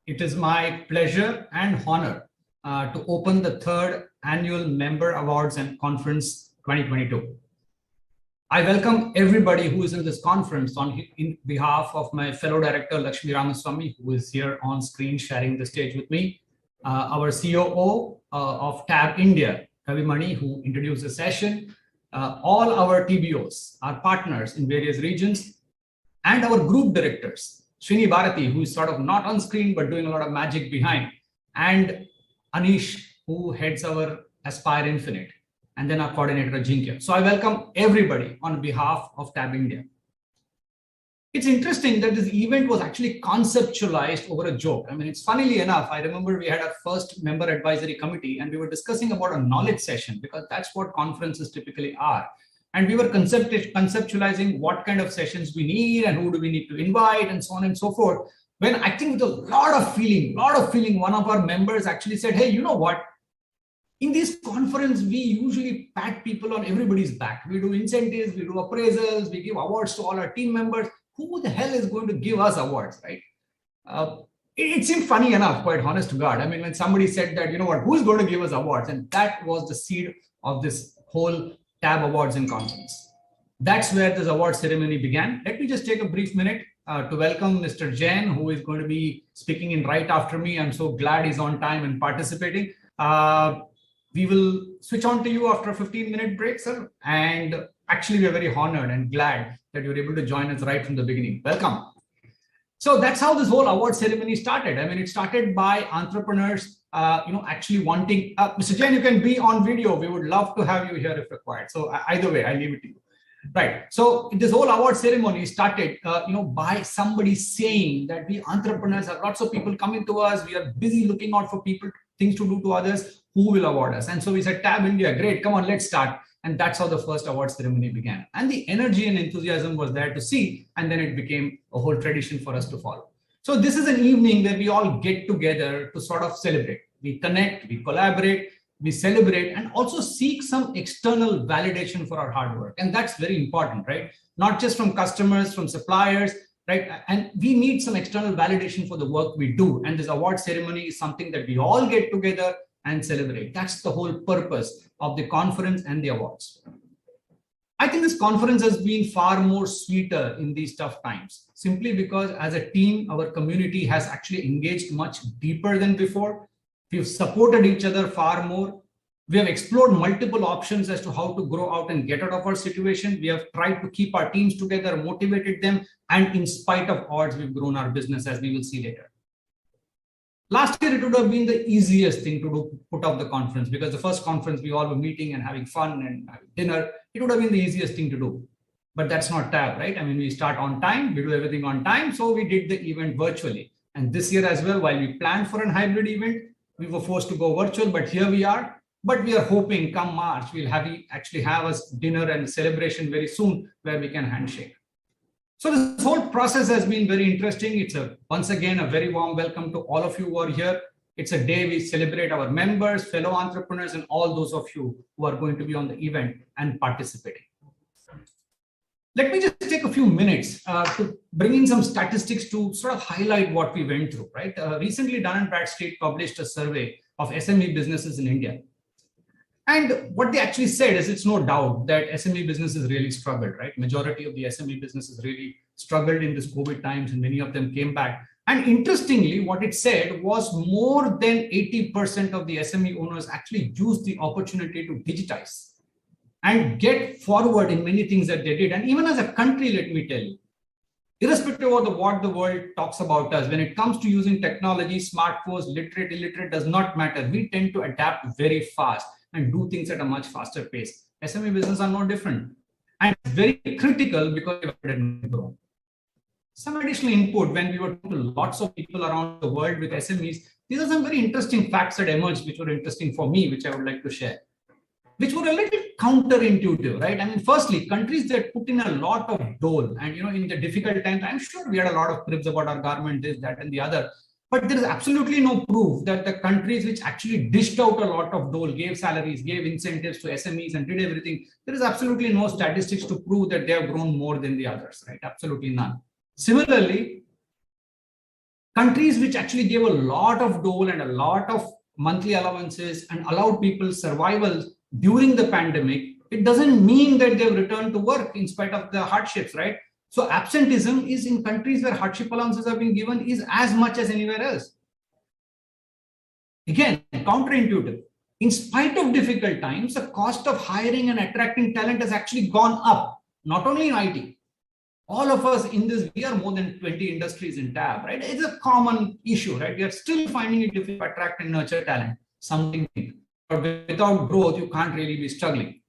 It is my pleasure and honor to open the third annual Member Awards and Conference 2022. I welcome everybody who is in this conference in behalf of my fellow director, Lakshmi Ramaswamy, who is here on screen sharing the stage with me, our COO of TAB India, Kavi Mani, who introduced the session, all our TBOs, our partners in various regions, and our group directors, Srini Bharati, who is sort of not on screen, but doing a lot of magic behind, and Anish, who heads our Aspire Infinite, and then our coordinator, Ajinkya. So I welcome everybody on behalf of TAB India. It's interesting that this event was actually conceptualized over a joke. I mean, it's funnily enough, I remember we had our first member advisory committee and we were discussing about a knowledge session because that's what conferences typically are. And we were conceptualizing what kind of sessions we need and who do we need to invite and so on and so forth. When I think with a lot of feeling, one of our members actually said, hey, you know what? In this conference, we usually pat people on everybody's back. We do incentives, we do appraisals, we give awards to all our team members. Who the hell is going to give us awards, right? It seemed funny enough, quite honest to God. I mean, when somebody said that, you know what, who's going to give us awards? And that was the seed of this whole TAB Awards and Conference. That's where this award ceremony began. Let me just take a brief minute to welcome Mr. Jain, who is going to be speaking in right after me. I'm so glad he's on time and participating. We will switch on to you after a 15-minute break, sir. And actually, we're very honored and glad that you're able to join us right from the beginning. Welcome. So that's how this whole award ceremony started. I mean, it started by entrepreneurs actually wanting, Mr. Jain, you can be on video. We would love to have you here if required. So either way, I leave it to you. Right. So this whole award ceremony started, by somebody saying that we entrepreneurs have lots of people coming to us. We are busy looking out for people, things to do to others. Who will award us? And so we said, TAB India, great. Come on, let's start. And that's how the first award ceremony began. And the energy and enthusiasm was there to see. And then it became a whole tradition for us to follow. So this is an evening where we all get together to sort of celebrate. We connect, we collaborate, we celebrate, and also seek some external validation for our hard work. And that's very important, right? Not just from customers, from suppliers, right? And we need some external validation for the work we do. And this award ceremony is something that we all get together and celebrate. That's the whole purpose of the conference and the awards. I think this conference has been far more sweeter in these tough times, simply because as a team, our community has actually engaged much deeper than before. We've supported each other far more. We have explored multiple options as to how to grow out and get out of our situation. We have tried to keep our teams together, motivated them, and in spite of odds, we've grown our business, as we will see later. Last year, it would have been the easiest thing to do, put off the conference, because the first conference, we all were meeting and having fun and having dinner. It would have been the easiest thing to do. But that's not TAB, right? I mean, we start on time, we do everything on time. So we did the event virtually. And this year as well, while we planned for a hybrid event, we were forced to go virtual, but here we are. But we are hoping come March, we'll actually have a dinner and celebration very soon where we can handshake. So this whole process has been very interesting. It's once again, a very warm welcome to all of you who are here. It's a day we celebrate our members, fellow entrepreneurs, and all those of you who are going to be on the event and participating. Let me just take a few minutes to bring in some statistics to sort of highlight what we went through, right? Recently, Dun & Bradstreet published a survey of SME businesses in India. And what they actually said is it's no doubt that SME businesses really struggled, right? Majority of the SME businesses really struggled in this COVID times and many of them came back. And interestingly, what it said was more than 80% of the SME owners actually used the opportunity to digitize and get forward in many things that they did. And even as a country, let me tell you, irrespective of what the world talks about us, when it comes to using technology, smartphones, literate, illiterate, does not matter. We tend to adapt very fast and do things at a much faster pace. SME business are no different. And it's very critical because we've grown. Some additional input when we were talking to lots of people around the world with SMEs. These are some very interesting facts that emerged, which were interesting for me, which I would like to share, which were a little counterintuitive, right? I mean, firstly, countries that put in a lot of dole and, in the difficult times, I'm sure we had a lot of cribs about our government, this, that, and the other. But there is absolutely no proof that the countries which actually dished out a lot of dole, gave salaries, gave incentives to SMEs and did everything, there is absolutely no statistics to prove that they have grown more than the others, right? Absolutely none. Similarly, Countries which actually gave a lot of dole and a lot of monthly allowances and allowed people survival during the pandemic, it doesn't mean that they've returned to work in spite of the hardships, right? So absenteeism is in countries where hardship allowances have been given is as much as anywhere else. Again, counterintuitive. In spite of difficult times, the cost of hiring and attracting talent has actually gone up, not only in IT. All of us in this, we are more than 20 industries in TAB, right? It's a common issue, right? We are still finding it difficult to attract and nurture talent, something. But without growth, you can't really be struggling.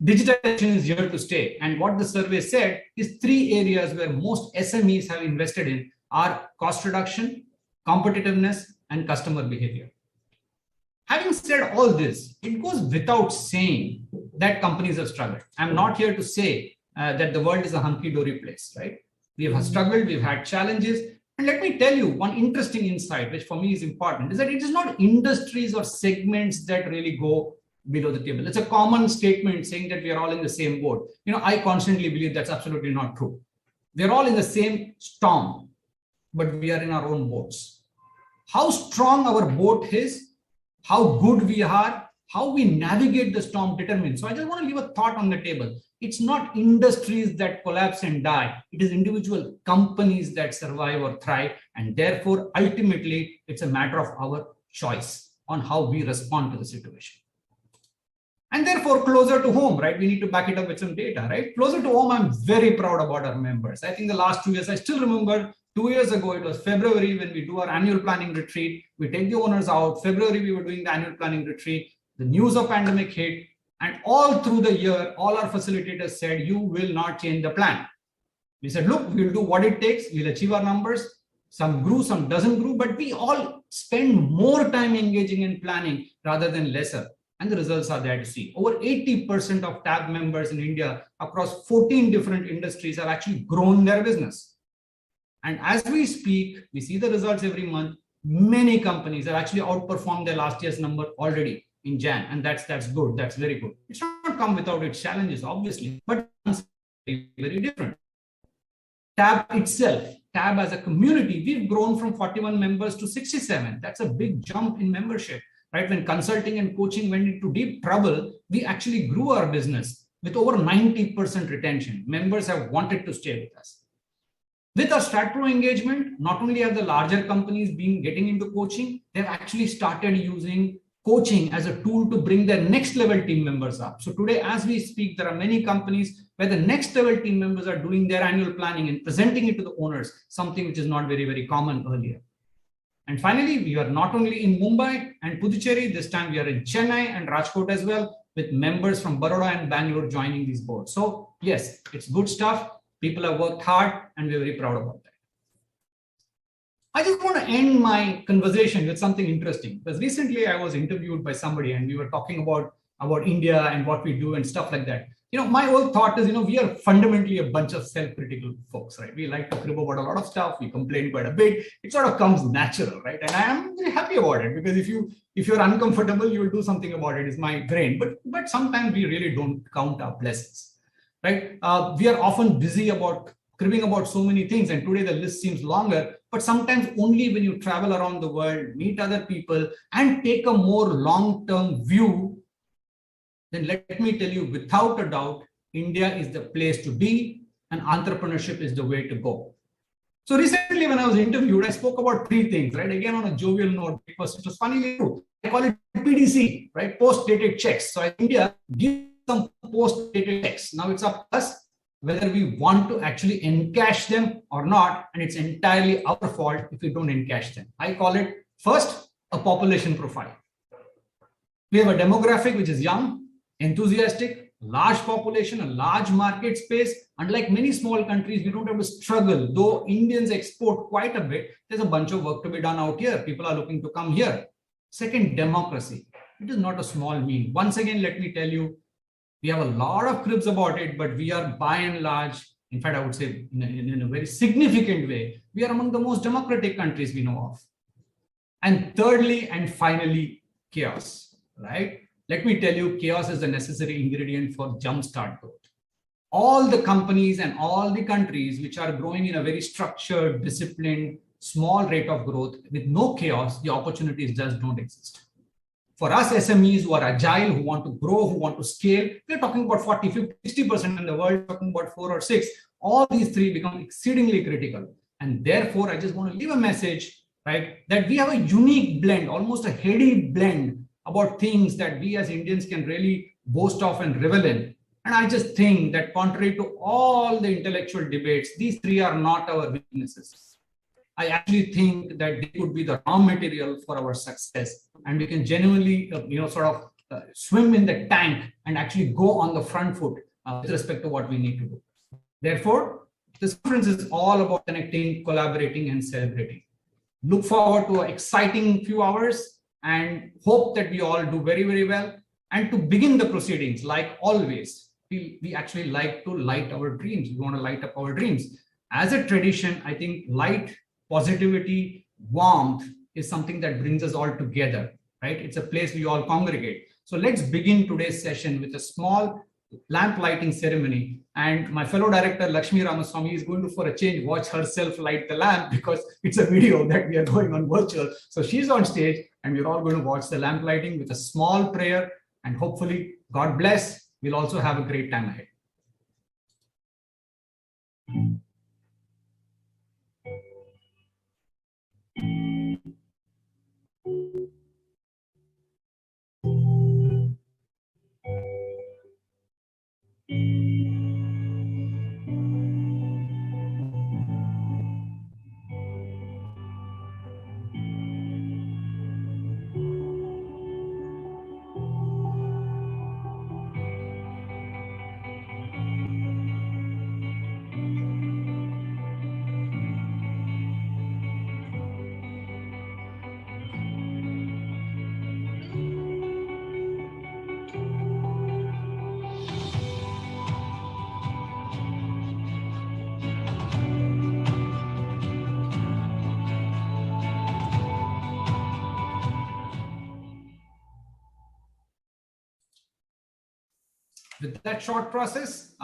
Digitalization is here to stay. And what the survey said is 3 areas where most SMEs have invested in are cost reduction, competitiveness, and customer behavior. Having said all this, it goes without saying that companies have struggled. I'm not here to say that the world is a hunky-dory place, right? We have struggled, we've had challenges. And let me tell you one interesting insight, which for me is important, is that it is not industries or segments that really go below the table. It's a common statement saying that we are all in the same boat. I constantly believe that's absolutely not true. We're all in the same storm, but we are in our own boats. How strong our boat is, how good we are, how we navigate the storm determines. So I just want to leave a thought on the table. It's not industries that collapse and die. It is individual companies that survive or thrive. And therefore, ultimately, it's a matter of our choice on how we respond to the situation. And therefore, closer to home, right? We need to back it up with some data, right? Closer to home, I'm very proud about our members. I think the last 2 years, I still remember 2 years ago, it was February when we do our annual planning retreat. We take the owners out. February, we were doing the annual planning retreat. The news of pandemic hit. And all through the year, all our facilitators said, you will not change the plan. We said, look, we'll do what it takes. We'll achieve our numbers. Some grew, some doesn't grow, but we all spend more time engaging in planning rather than lesser. And the results are there to see. Over 80% of TAB members in India across 14 different industries have actually grown their business. And as we speak, we see the results every month. Many companies have actually outperformed their last year's number already in Jan, and that's good. That's very good. It's not come without its challenges, obviously, but very, very different. TAB itself, TAB as a community, we've grown from 41 members to 67. That's a big jump in membership, right? When consulting and coaching went into deep trouble, we actually grew our business with over 90% retention. Members have wanted to stay with us. With our StratPro engagement, not only have the larger companies been getting into coaching, they've actually started using coaching as a tool to bring their next level team members up. So today, as we speak, there are many companies where the next level team members are doing their annual planning and presenting it to the owners, something which is not very, very common earlier. And finally, we are not only in Mumbai and Puducherry, this time we are in Chennai and Rajkot as well, with members from Baroda and Bangalore joining these boards. So yes, it's good stuff. People have worked hard and we're very proud about that. I just want to end my conversation with something interesting, because recently I was interviewed by somebody and we were talking about India and what we do and stuff like that. My whole thought is, we are fundamentally a bunch of self-critical folks, right? We like to crib about a lot of stuff. We complain quite a bit. It sort of comes natural, right? And I am very happy about it, because if you're uncomfortable, you will do something about it, is my brain. But sometimes we really don't count our blessings, right? We are often busy about cribbing about so many things, and today the list seems longer, but sometimes only when you travel around the world, meet other people, and take a more long-term view, then let me tell you, without a doubt, India is the place to be, and entrepreneurship is the way to go. So recently when I was interviewed, I spoke about 3 things, right? Again, on a jovial note, because it was funny too. I call it PDC, right? Post-dated checks. So India gives some post-dated checks. Now it's up to us whether we want to actually encash them or not, and it's entirely our fault if we don't encash them. I call it, first, a population profile. We have a demographic which is young, enthusiastic, large population, a large market space. Unlike many small countries, we don't have to struggle. Though Indians export quite a bit, there's a bunch of work to be done out here. People are looking to come here. Second, democracy. It is not a small mean. Once again, let me tell you, we have a lot of cribs about it, but we are by and large, in fact, I would say in a very significant way, we are among the most democratic countries we know of. And thirdly and finally, chaos, right? Let me tell you, chaos is a necessary ingredient for jumpstart growth. All the companies and all the countries which are growing in a very structured, disciplined, small rate of growth with no chaos, the opportunities just don't exist. For us SMEs who are agile, who want to grow, who want to scale, we're talking about 40, 50, 60% in the world, talking about 4 or 6. All these three become exceedingly critical. And therefore, I just want to leave a message, right, that we have a unique blend, almost a heady blend about things that we as Indians can really boast of and revel in. And I just think that contrary to all the intellectual debates, these three are not our weaknesses. I actually think that they could be the raw material for our success, and we can genuinely, swim in the tank and actually go on the front foot with respect to what we need to do. Therefore, this conference is all about connecting, collaborating, and celebrating. Look forward to an exciting few hours and hope that we all do very, very well. And to begin the proceedings, like always, we actually like to light our dreams. We want to light up our dreams. As a tradition, I think light, positivity, warmth is something that brings us all together, right? It's a place we all congregate. So let's begin today's session with a small lamp lighting ceremony. And my fellow director, Lakshmi Ramaswamy, is going to, for a change, watch herself light the lamp because it's a video that we are going on virtual. So she's on stage and we're all going to watch the lamp lighting with a small prayer, and hopefully, God bless, we'll also have a great time ahead. With that short process,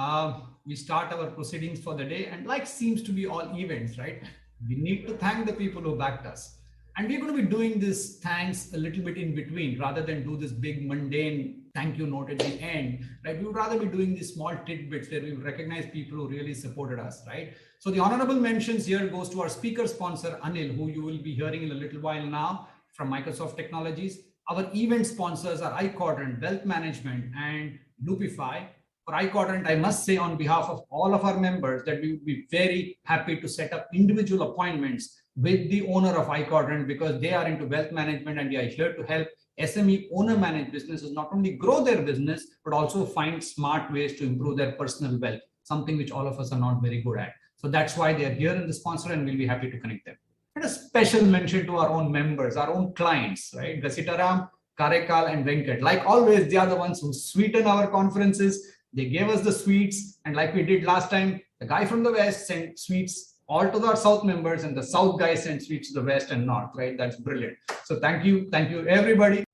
we start our proceedings for the day. And like seems to be all events, right? We need to thank the people who backed us. And we're going to be doing this thanks a little bit in between rather than do this big mundane thank you note at the end, right? We would rather be doing these small tidbits where we recognize people who really supported us, right? So the honorable mentions here goes to our speaker sponsor, Anil, who you will be hearing in a little while now from Microsoft Technologies. Our event sponsors are iQuadrant, Wealth Management, and Loopify. For iQuadrant, I must say on behalf of all of our members that we would be very happy to set up individual appointments with the owner of iQuadrant because they are into wealth management and they are here to help SME owner managed businesses not only grow their business, but also find smart ways to improve their personal wealth, something which all of us are not very good at. So that's why they are here in the sponsor and we'll be happy to connect them. And a special mention to our own members, our own clients, right? Gasitaram, Karekal, and Venkat. Like always, they are the ones who sweeten our conferences. They gave us the sweets. And like we did last time, the guy from the West sent sweets all to our South members, and the South guy sent sweets to the West and North, right? That's brilliant. So thank you everybody.